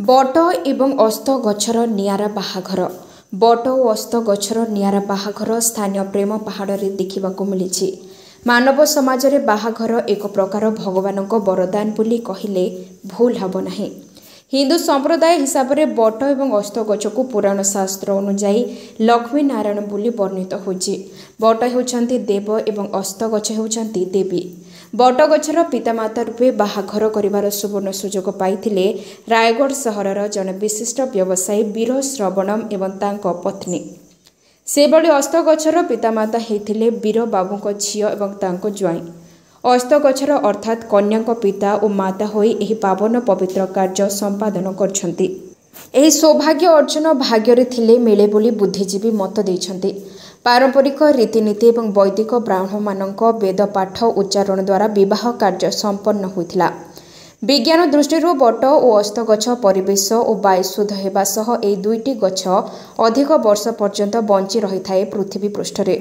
But एवं अस्त गछर नियारा बाहाघर but और अस्त गछर नियारा बाहाघर स्थानीय प्रेम पहाड़ में देखा मिली। मानव समाज रे बाहाघर एक प्रकार भगवान वरदान बोली कहले भूल हब नहीं। हिंदू संप्रदाय हिसाब से बट एवं अस्त गछ को पुराण शास्त्र अनुजाई लक्ष्मी नारायण बोली वर्णित होछि। बट होउछंती देव एवं अस्त गछ होउछंती देवी। बट गछर पितामाता रूपे बाहाघर करिवार सुवर्ण सुजोग पाइथिले रायगढ़ सहरर जने विशिष्ट व्यवसायी वीर श्रवणम एवं तांको पत्नी। सेबळी अस्त गछर पितामाता हेथिले वीर बाबूको झियो एवं तांको ज्वाई। अस्त गछर अर्थात कन्याको पिता और माता होई एही पावन पवित्र कार्य संपादन करछंती। एही सौभाग्य अर्जन भाग्य थिले मिले बोली बुद्धिजीवी मत देइछंती। पारंपरिक रीतिनीति एवं वैदिक ब्राह्मण मानक वेद पाठ उच्चारण द्वारा विवाह कार्य संपन्न होइथिला। विज्ञान दृष्टि बट और अस्त गछ परिवेश और वायु शुद्ध हेबा सह एही दुईटी गछ अधिक वर्ष पर्यंत बंची रही थाए पृथ्वी पृष्ठरे।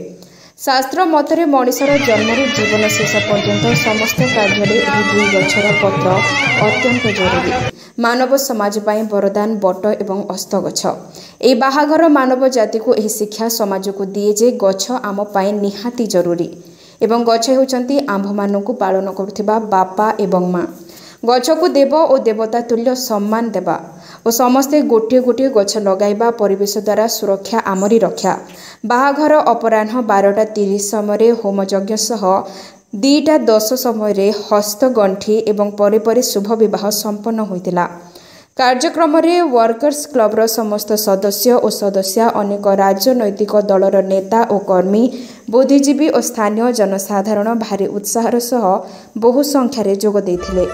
शास्त्र मतरे मनिषर जन्म जीवन शेष पर्यंत समस्त कार्य दुई गछर पत्र अत्यंत जरूरी। मानव समाज पाई वरदान बट एवं अस्त गछ। ए बाहाघर मानव जाति को एही शिक्षा समाज को दिए जे गछ आम पाई निहाती जरूरी एवं गछ हेउचंती आंभ मानकु पालन करुथिबा बापा एवं माँ। गछ को देव और देवता तुल्य सम्मान देवा और समस्ते गोटे गोटे गछ लगाइबा परिवेश द्वारा सुरक्षा आमरी रक्षा। बाहाघर अपराह्न 12:30 समय होम यज्ञ सह 2:10 समय हस्त गंठी एवं परे परे शुभ विवाह संपन्न होइतिला। कार्यक्रम रे वर्कर्स क्लबर समस्त सदस्य और सदस्या अनेक राजनैतिक दलर नेता और कर्मी बुद्धिजीवी और स्थानीय जनसाधारण भारी उत्साहर सह बहु संख्यारे जोग देथिले।